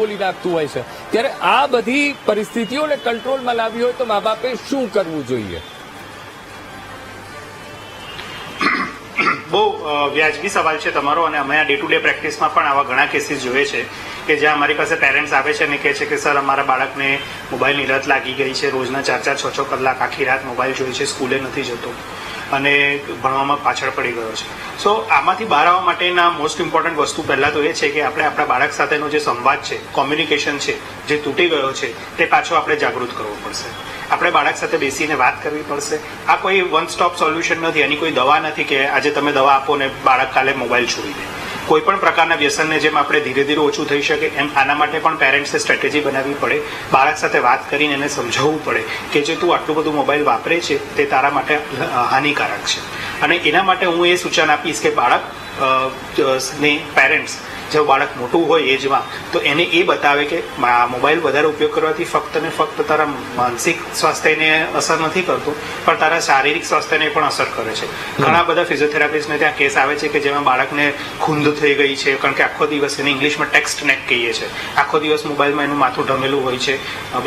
બોલી નાખતું હોય છે, ત્યારે આ બધી પરિસ્થિતિઓને કંટ્રોલમાં લાવવી હોય તો મા બાપે શું કરવું જોઈએ? બહુ વ્યાજબી સવાલ છે તમારો, અને અમે આ ડે ટુ ડે પ્રેક્ટિસમાં પણ આવા ઘણા કેસીસ જોઈએ છે કે જ્યાં અમારી પાસે પેરેન્ટ્સ આવે છે અને કહે છે કે સર અમારા બાળકને મોબાઈલની લત લાગી ગઈ છે, રોજના 4-4, 6-6 કલાક આખી રાત મોબાઈલ જોઈએ છે, સ્કૂલે નથી જતો અને ભણવામાં પાછળ પડી ગયો છે. સો આમાંથી બહાર આવવા માટેના મોસ્ટ ઇમ્પોર્ટન્ટ વસ્તુ પહેલાં તો એ છે કે આપણે આપણા બાળક સાથેનો જે સંવાદ છે, કોમ્યુનિકેશન છે, જે તૂટી ગયો છે તે પાછો આપણે જાગૃત કરવો પડશે. આપણે બાળક સાથે બેસીને વાત કરવી પડશે. આ કોઈ વન સ્ટોપ સોલ્યુશન નથી, એની કોઈ દવા નથી કે આજે તમે દવા આપો ને બાળક કાલે મોબાઈલ છોડી દે. કોઈ પણ પ્રકારના વ્યસનને જેમ આપણે ધીરે ધીરે ઓછું થઈ શકે એમ આના માટે પણ પેરેન્ટ્સે સ્ટ્રેટેજી બનાવવી પડે. બાળક સાથે વાત કરીને એને સમજાવવું પડે કે જે તું આટલું બધું મોબાઈલ વાપરે છે તે તારા માટે હાનિકારક છે. અને એના માટે હું એ સૂચન આપીશ કે બાળક ને પેરેન્ટ્સ જો બાળક મોટું હોય એજમાં તો એને એ બતાવે કે મોબાઈલ વધારે ઉપયોગ કરવાથી ફક્ત ને ફક્ત તારા માનસિક સ્વાસ્થ્યને અસર નથી કરતું પણ તારા શારીરિક સ્વાસ્થ્યને પણ અસર કરે છે. ઘણા બધા ફિઝિયોથેરાપિસ્ટને ત્યાં કેસ આવે છે કે જેમાં બાળકને ખૂંદ થઈ ગઈ છે, કારણ કે આખો દિવસ એને ઇંગ્લિશમાં ટેક્સ્ટ નેક કહીએ છીએ, આખો દિવસ મોબાઈલમાં એનું માથું ઢમેલું હોય છે,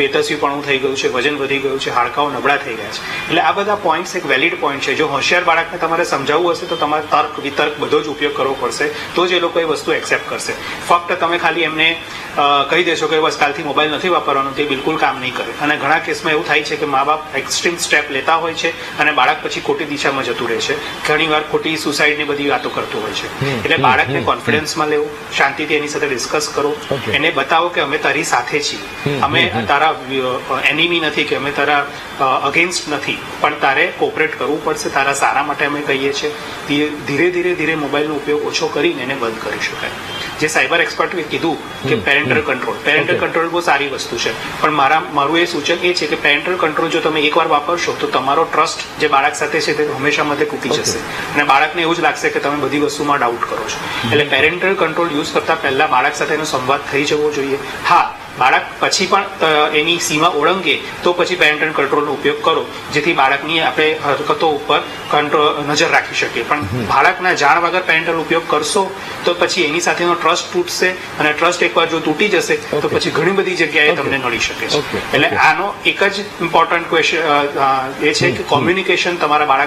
બેતસ્વીપણું થઈ ગયું છે, વજન વધી ગયું છે, હાડકાઓ નબળા થઈ ગયા છે. એટલે આ બધા પોઈન્ટ્સ એક વેલિડ પોઈન્ટ છે. જો હોશિયાર બાળકને તમારે સમજાવવું હશે તો તમારે તર્ક વિતર્ક બધો જ ઉપયોગ કરવો પડશે, તો જ એ લોકો એ વસ્તુ એક્સેપ્ટ કરશે. ફક્ત તમે ખાલી એમને કહી દેશો કે બસ કાલથી મોબાઈલ નથી વાપરવાનું, તે બિલકુલ કામ નહીં કરે. અને ઘણા કેસમાં એવું થાય છે કે મા બાપ એક્સ્ટ્રીમ સ્ટેપ લેતા હોય છે અને બાળક પછી ખોટી દિશામાં જતું રહે છે, ઘણી વાર ખોટી સુસાઇડની બધી વાતો કરતું હોય છે. એટલે બાળકને કોન્ફિડન્સમાં લેવું, શાંતિથી એની સાથે ડિસ્કસ કરો, એને બતાવો કે અમે તારી સાથે છીએ, અમે તારા એનિમી નથી કે અમે તારા અગેન્સ્ટ નથી, પણ તારે કોઓપરેટ કરવું પડશે, તારા સારા માટે અમે કહીએ છીએ. ધીરે ધીરે મોબાઈલનો ઉપયોગ ઓછો કરીને એને બંધ કરી શકાય. જે સાયબર એક્સપર્ટે કીધું કે પેરેન્ટલ કંટ્રોલ બહુ સારી વસ્તુ છે, પણ મારું એ સૂચન એ છે કે પેરેન્ટલ કંટ્રોલ જો તમે એકવાર વાપરશો તો તમારો ટ્રસ્ટ જે બાળક સાથે છે તે હંમેશા માટે તૂટી જશે અને બાળકને એવું જ લાગશે કે તમે બધી વસ્તુમાં ડાઉટ કરો છો. એટલે પેરેન્ટલ કંટ્રોલ યુઝ કરતા પહેલા બાળક સાથેનો સંવાદ થઈ જવો જોઈએ. હા, બાળક પછી પણ એની સીમા ઓળંગે તો પછી પેરેન્ટલ કંટ્રોલનો ઉપયોગ કરો, જેથી બાળકની આપણે હરકતો ઉપર નજર રાખી શકીએ. પણ બાળકના જાણ વગર પેરેન્ટલ ઉપયોગ કરશો તો પછી એની સાથેનો ટ્રસ્ટ તૂટશે, અને ટ્રસ્ટ એકવાર જો તૂટી જશે તો પછી ઘણી બધી જગ્યાએ તમને નડી શકે છે. એટલે આનો એક જ ઇમ્પોર્ટન્ટ ક્વેશ્ચન એ છે કે કોમ્યુનિકેશન તમારા બાળક